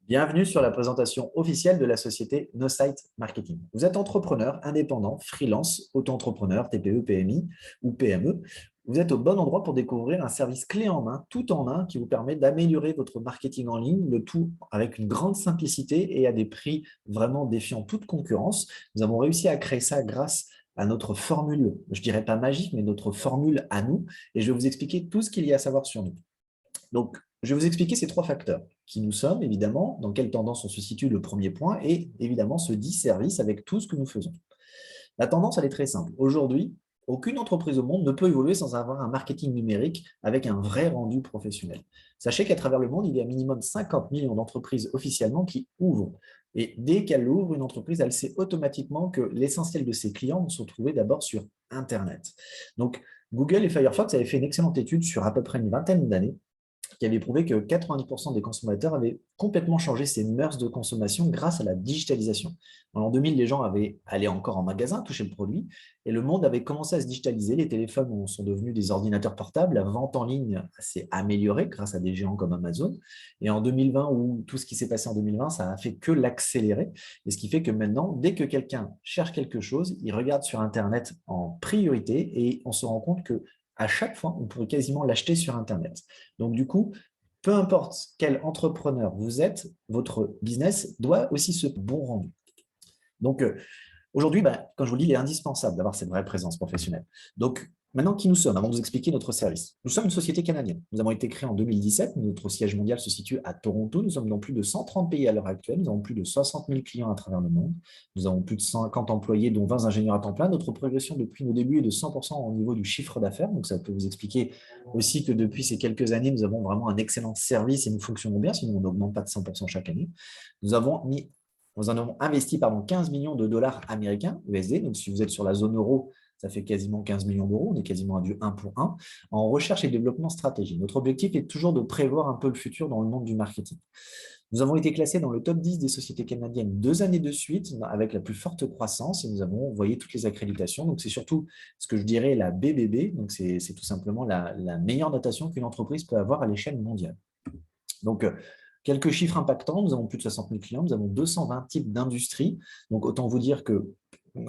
Bienvenue sur la présentation officielle de la société NoSite Marketing. Vous êtes entrepreneur, indépendant, freelance, auto-entrepreneur, TPE, PMI ou PME. Vous êtes au bon endroit pour découvrir un service clé en main, tout en un, qui vous permet d'améliorer votre marketing en ligne, le tout avec une grande simplicité et à des prix vraiment défiant toute concurrence. Nous avons réussi à créer ça grâce à notre formule, je dirais pas magique, mais notre formule à nous. Et je vais vous expliquer tout ce qu'il y a à savoir sur nous. Donc, je vais vous expliquer ces trois facteurs. Qui nous sommes, évidemment, dans quelle tendance on se situe, le premier point, et évidemment ce dit service avec tout ce que nous faisons. La tendance, elle est très simple. Aujourd'hui, aucune entreprise au monde ne peut évoluer sans avoir un marketing numérique avec un vrai rendu professionnel. Sachez qu'à travers le monde, il y a minimum 50 millions d'entreprises officiellement qui ouvrent. Et dès qu'elle ouvre une entreprise, elle sait automatiquement que l'essentiel de ses clients vont se retrouver d'abord sur Internet. Donc, Google et Firefox avaient fait une excellente étude sur à peu près une vingtaine d'années qui avait prouvé que 90% des consommateurs avaient complètement changé ses mœurs de consommation grâce à la digitalisation. En l'an 2000, les gens avaient allé encore en magasin, toucher le produit, et le monde avait commencé à se digitaliser. Les téléphones sont devenus des ordinateurs portables, la vente en ligne s'est améliorée grâce à des géants comme Amazon. Et en 2020, où tout ce qui s'est passé en 2020, ça a fait que l'accélérer. Et ce qui fait que maintenant, dès que quelqu'un cherche quelque chose, il regarde sur Internet en priorité et on se rend compte que à chaque fois, on pourrait quasiment l'acheter sur Internet. Donc, du coup, peu importe quel entrepreneur vous êtes, votre business doit aussi se bon rendu. Donc, aujourd'hui, comme je vous le dis, il est indispensable d'avoir cette vraie présence professionnelle. Donc, maintenant, qui nous sommes, avant de vous expliquer notre service? Nous sommes une société canadienne. Nous avons été créés en 2017. Notre siège mondial se situe à Toronto. Nous sommes dans plus de 130 pays à l'heure actuelle. Nous avons plus de 60 000 clients à travers le monde. Nous avons plus de 50 employés, dont 20 ingénieurs à temps plein. Notre progression depuis nos débuts est de 100% au niveau du chiffre d'affaires. Donc, ça peut vous expliquer aussi que depuis ces quelques années, nous avons vraiment un excellent service et nous fonctionnons bien, sinon on n'augmente pas de 100% chaque année. Nous avons mis Nous en avons investi 15 millions de dollars américains, USD. Donc, si vous êtes sur la zone euro, ça fait quasiment 15 millions d'euros. On est quasiment à du 1 pour 1 en recherche et développement stratégique. Notre objectif est toujours de prévoir un peu le futur dans le monde du marketing. Nous avons été classés dans le top 10 des sociétés canadiennes 2 années de suite avec la plus forte croissance et nous avons envoyé toutes les accréditations. Donc, c'est surtout ce que je dirais la BBB. Donc, c'est tout simplement la meilleure notation qu'une entreprise peut avoir à l'échelle mondiale. Donc, quelques chiffres impactants, nous avons plus de 60 000 clients, nous avons 220 types d'industries. Donc, autant vous dire qu'il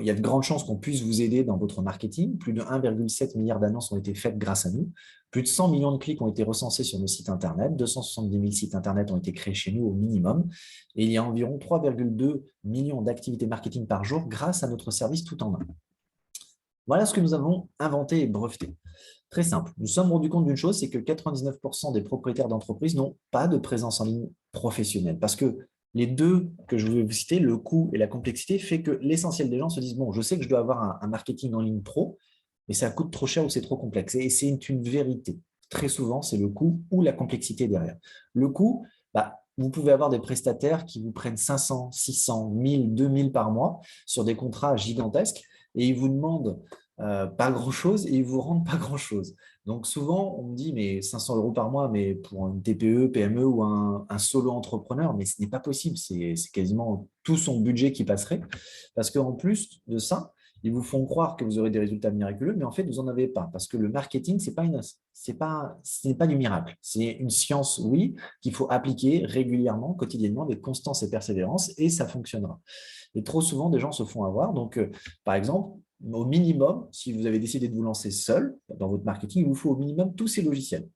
y a de grandes chances qu'on puisse vous aider dans votre marketing. Plus de 1,7 milliard d'annonces ont été faites grâce à nous. Plus de 100 millions de clics ont été recensés sur nos sites Internet. 270 000 sites Internet ont été créés chez nous au minimum. Et il y a environ 3,2 millions d'activités marketing par jour grâce à notre service tout en un. Voilà ce que nous avons inventé et breveté. Très simple. Nous nous sommes rendus compte d'une chose, c'est que 99% des propriétaires d'entreprises n'ont pas de présence en ligne professionnelle. Parce que les deux que je vais vous citer, le coût et la complexité, fait que l'essentiel des gens se disent, bon, je sais que je dois avoir un marketing en ligne pro, mais ça coûte trop cher ou c'est trop complexe. Et c'est une vérité. Très souvent, c'est le coût ou la complexité derrière. Le coût, vous pouvez avoir des prestataires qui vous prennent 500, 600, 1000, 2000 par mois sur des contrats gigantesques et ils vous demandent pas grand-chose et ils vous rendent pas grand-chose. Donc souvent, on me dit, mais 500 euros par mois, mais pour une TPE, PME ou un solo entrepreneur, mais ce n'est pas possible. C'est quasiment tout son budget qui passerait. Parce qu'en plus de ça, ils vous font croire que vous aurez des résultats miraculeux, mais en fait, vous n'en avez pas. Parce que le marketing, ce n'est pas du miracle. C'est une science, oui, qu'il faut appliquer régulièrement, quotidiennement, avec constance et persévérance, et ça fonctionnera. Et trop souvent, des gens se font avoir. Donc, par exemple, au minimum, si vous avez décidé de vous lancer seul dans votre marketing, il vous faut au minimum tous ces logiciels,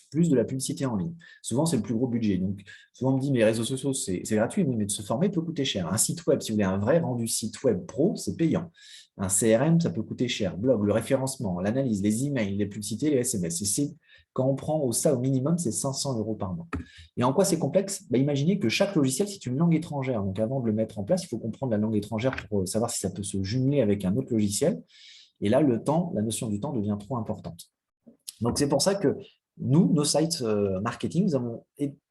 plus de la publicité en ligne. Souvent, c'est le plus gros budget. Donc, souvent, on me dit, mais les réseaux sociaux, c'est gratuit, oui, mais de se former peut coûter cher. Un site web, si vous voulez un vrai rendu site web pro, c'est payant. Un CRM, ça peut coûter cher. Blog, le référencement, l'analyse, les emails, les publicités, les SMS. Quand on prend ça au minimum, c'est 500 euros par mois. Et en quoi c'est complexe? Imaginez que chaque logiciel, c'est une langue étrangère. Donc, avant de le mettre en place, il faut comprendre la langue étrangère pour savoir si ça peut se jumeler avec un autre logiciel. Et là, la notion du temps devient trop importante. Donc, c'est pour ça que nous, NoSite Marketing,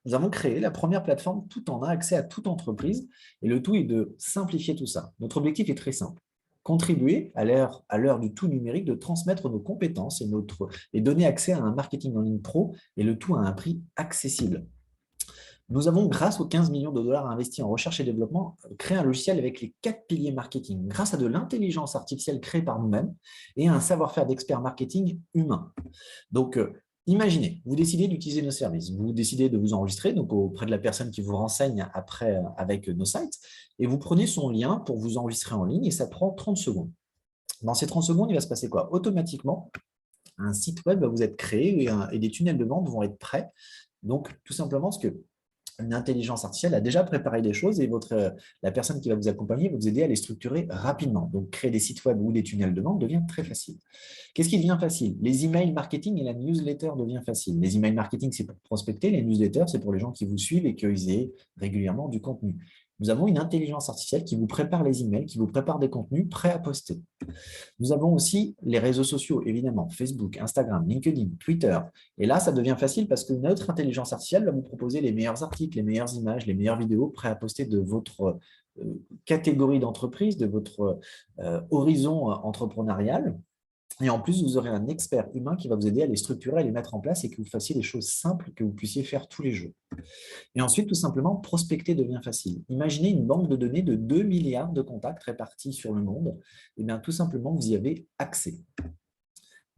nous avons créé la première plateforme tout en un, accès à toute entreprise. Et le tout est de simplifier tout ça. Notre objectif est très simple. Contribuer à l'heure du tout numérique, de transmettre nos compétences et donner accès à un marketing en ligne pro et le tout à un prix accessible. Nous avons, grâce aux 15 millions de dollars investis en recherche et développement, créé un logiciel avec les 4 piliers marketing, grâce à de l'intelligence artificielle créée par nous-mêmes et à un savoir-faire d'expert marketing humain. Donc, Imaginez, vous décidez d'utiliser nos services, vous décidez de vous enregistrer donc auprès de la personne qui vous renseigne après avec nos sites, et vous prenez son lien pour vous enregistrer en ligne et ça prend 30 secondes. Dans ces 30 secondes, il va se passer quoi? Automatiquement, un site web va vous être créé et des tunnels de vente vont être prêts. Donc, tout simplement parce que une intelligence artificielle a déjà préparé des choses et la personne qui va vous accompagner va vous aider à les structurer rapidement. Donc, créer des sites web ou des tunnels de vente devient très facile. Qu'est-ce qui devient facile? Les emails marketing et la newsletter devient facile. Les emails marketing, c'est pour prospecter. Les newsletters, c'est pour les gens qui vous suivent et qu'ils aient régulièrement du contenu. Nous avons une intelligence artificielle qui vous prépare les emails, qui vous prépare des contenus prêts à poster. Nous avons aussi les réseaux sociaux, évidemment, Facebook, Instagram, LinkedIn, Twitter. Et là, ça devient facile parce que notre intelligence artificielle va vous proposer les meilleurs articles, les meilleures images, les meilleures vidéos prêts à poster de votre catégorie d'entreprise, de votre horizon entrepreneurial. Et en plus, vous aurez un expert humain qui va vous aider à les structurer, à les mettre en place et que vous fassiez des choses simples que vous puissiez faire tous les jours. Et ensuite, tout simplement, prospecter devient facile. Imaginez une banque de données de 2 milliards de contacts répartis sur le monde. Et bien, tout simplement, vous y avez accès.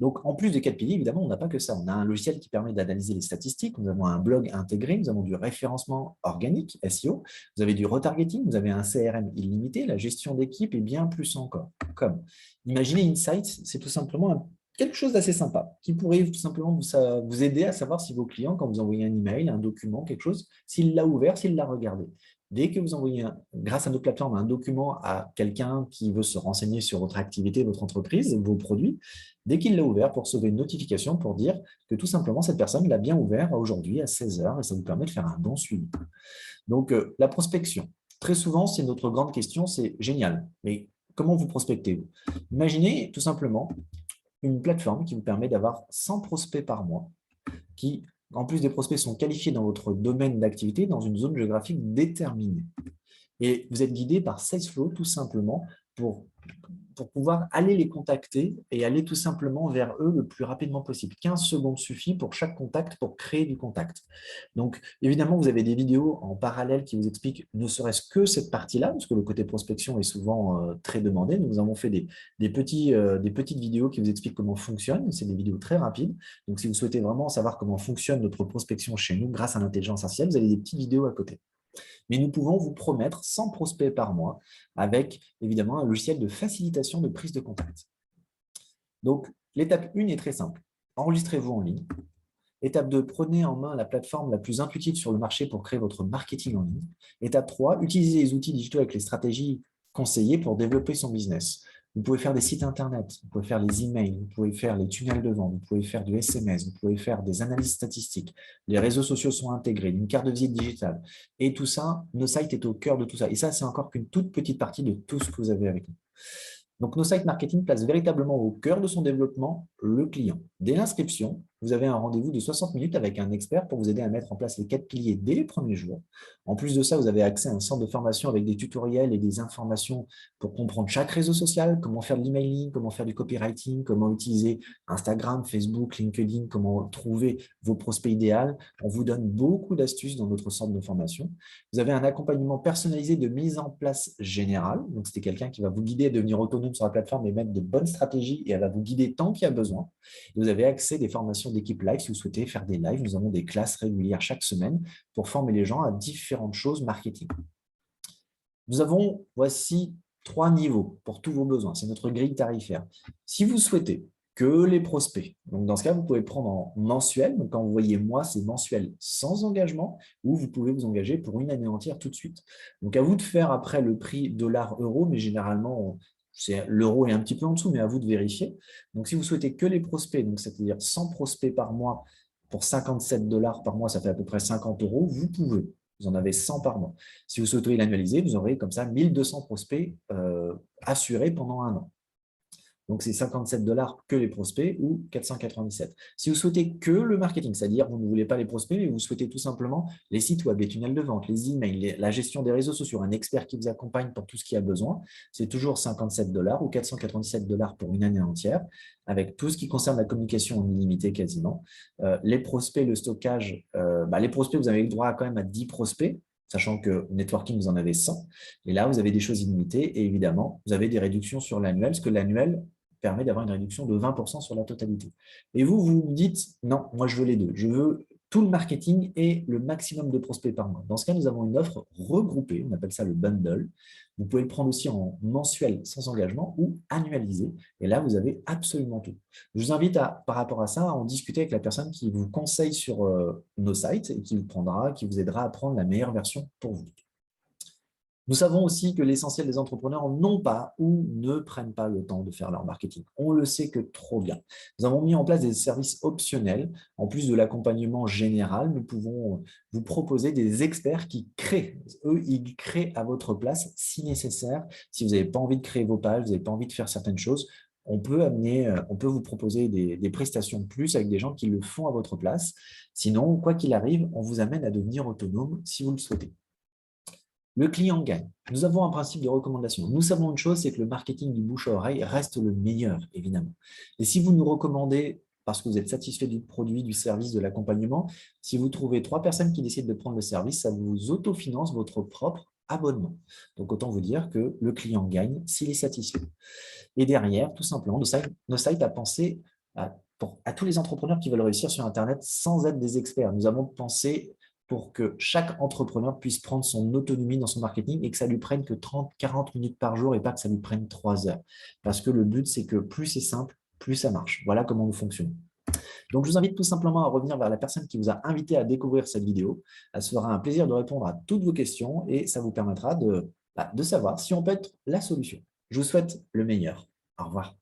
Donc, en plus des 4 piliers, évidemment, on n'a pas que ça. On a un logiciel qui permet d'analyser les statistiques. Nous avons un blog intégré. Nous avons du référencement organique, SEO. Vous avez du retargeting. Vous avez un CRM illimité, la gestion d'équipe et bien plus encore. Comme, imaginez Insights, c'est tout simplement quelque chose d'assez sympa qui pourrait tout simplement vous aider à savoir si vos clients, quand vous envoyez un email, un document, quelque chose, s'il l'a ouvert, s'il l'a regardé. Dès que vous envoyez, grâce à notre plateforme, un document à quelqu'un qui veut se renseigner sur votre activité, votre entreprise, vos produits, dès qu'il l'a ouvert, pour recevoir une notification pour dire que tout simplement, cette personne l'a bien ouvert aujourd'hui à 16 h et ça vous permet de faire un bon suivi. Donc, la prospection. Très souvent, c'est notre grande question, c'est génial. Mais comment vous prospectez-vous? Imaginez tout simplement une plateforme qui vous permet d'avoir 100 prospects par mois qui, en plus des prospects, sont qualifiés dans votre domaine d'activité dans une zone géographique déterminée. Et vous êtes guidé par Salesflow tout simplement pour pouvoir aller les contacter et aller tout simplement vers eux le plus rapidement possible. 15 secondes suffit pour chaque contact pour créer du contact. Donc, évidemment, vous avez des vidéos en parallèle qui vous expliquent ne serait-ce que cette partie-là, parce que le côté prospection est souvent très demandé. Nous avons fait des petites vidéos qui vous expliquent comment fonctionne. C'est des vidéos très rapides. Donc, si vous souhaitez vraiment savoir comment fonctionne notre prospection chez nous grâce à l'intelligence artificielle, vous avez des petites vidéos à côté. Mais nous pouvons vous promettre 100 prospects par mois avec évidemment un logiciel de facilitation de prise de contact. Donc, l'étape 1 est très simple. Enregistrez-vous en ligne. Étape 2, prenez en main la plateforme la plus intuitive sur le marché pour créer votre marketing en ligne. Étape 3, utilisez les outils digitaux avec les stratégies conseillées pour développer son business. Vous pouvez faire des sites internet, vous pouvez faire les emails, vous pouvez faire les tunnels de vente, vous pouvez faire du SMS, vous pouvez faire des analyses statistiques. Les réseaux sociaux sont intégrés, une carte de visite digitale. Et tout ça, NoSite est au cœur de tout ça. Et ça, c'est encore qu'une toute petite partie de tout ce que vous avez avec nous. Donc, NoSite Marketing place véritablement au cœur de son développement le client. Dès l'inscription, vous avez un rendez-vous de 60 minutes avec un expert pour vous aider à mettre en place les 4 piliers dès les premiers jours. En plus de ça, vous avez accès à un centre de formation avec des tutoriels et des informations pour comprendre chaque réseau social, comment faire de l'emailing, comment faire du copywriting, comment utiliser Instagram, Facebook, LinkedIn, comment trouver vos prospects idéaux. On vous donne beaucoup d'astuces dans notre centre de formation. Vous avez un accompagnement personnalisé de mise en place générale. Donc, c'est quelqu'un qui va vous guider à devenir autonome sur la plateforme et mettre de bonnes stratégies et elle va vous guider tant qu'il y a besoin. Et vous avez accès à des formations d'équipe live si vous souhaitez faire des lives. Nous avons des classes régulières chaque semaine pour former les gens à différentes choses marketing. Nous avons, voici 3 niveaux pour tous vos besoins. C'est notre grille tarifaire. Si vous souhaitez que les prospects, donc dans ce cas, vous pouvez prendre en mensuel. Donc, quand vous voyez moi, c'est mensuel sans engagement ou vous pouvez vous engager pour une année entière tout de suite. Donc, à vous de faire après le prix dollar-euro, mais généralement, l'euro est un petit peu en dessous, mais à vous de vérifier. Donc, si vous souhaitez que les prospects, donc c'est-à-dire 100 prospects par mois pour 57 $ par mois, ça fait à peu près 50 €, vous pouvez. Vous en avez 100 par mois. Si vous souhaitez l'annualiser, vous aurez comme ça 1200 prospects assurés pendant un an. Donc, c'est 57 $ que les prospects ou 497. Si vous souhaitez que le marketing, c'est-à-dire vous ne voulez pas les prospects, mais vous souhaitez tout simplement les sites web, les tunnels de vente, les emails, la gestion des réseaux sociaux, un expert qui vous accompagne pour tout ce qu'il y a besoin, c'est toujours 57 $ ou 497 $ pour une année entière, avec tout ce qui concerne la communication en illimité quasiment. Les prospects, le stockage, les prospects, vous avez le droit quand même à 10 prospects, sachant que networking, vous en avez 100. Et là, vous avez des choses illimitées et évidemment, vous avez des réductions sur l'annuel, parce que l'annuel, permet d'avoir une réduction de 20% sur la totalité. Et vous, vous me dites, non, moi je veux les deux. Je veux tout le marketing et le maximum de prospects par mois. Dans ce cas, nous avons une offre regroupée, on appelle ça le bundle. Vous pouvez le prendre aussi en mensuel sans engagement ou annualisé. Et là, vous avez absolument tout. Je vous invite par rapport à ça, à en discuter avec la personne qui vous conseille sur nos sites et qui vous prendra, qui vous aidera à prendre la meilleure version pour vous. Nous savons aussi que l'essentiel des entrepreneurs n'ont pas ou ne prennent pas le temps de faire leur marketing. On le sait que trop bien. Nous avons mis en place des services optionnels. En plus de l'accompagnement général, nous pouvons vous proposer des experts qui créent. Eux, ils créent à votre place si nécessaire. Si vous n'avez pas envie de créer vos pages, vous n'avez pas envie de faire certaines choses, on peut vous proposer des prestations de plus avec des gens qui le font à votre place. Sinon, quoi qu'il arrive, on vous amène à devenir autonome si vous le souhaitez. Le client gagne. Nous avons un principe de recommandation. Nous savons une chose, c'est que le marketing du bouche à oreille reste le meilleur, évidemment. Et si vous nous recommandez, parce que vous êtes satisfait du produit, du service, de l'accompagnement, si vous trouvez 3 personnes qui décident de prendre le service, ça vous autofinance votre propre abonnement. Donc, autant vous dire que le client gagne s'il est satisfait. Et derrière, tout simplement, nos sites a pensé à tous les entrepreneurs qui veulent réussir sur Internet sans être des experts. Nous avons pensé pour que chaque entrepreneur puisse prendre son autonomie dans son marketing et que ça lui prenne que 30-40 minutes par jour et pas que ça lui prenne 3 heures. Parce que le but, c'est que plus c'est simple, plus ça marche. Voilà comment nous fonctionnons. Donc, je vous invite tout simplement à revenir vers la personne qui vous a invité à découvrir cette vidéo. Elle se fera un plaisir de répondre à toutes vos questions et ça vous permettra de savoir si on peut être la solution. Je vous souhaite le meilleur. Au revoir.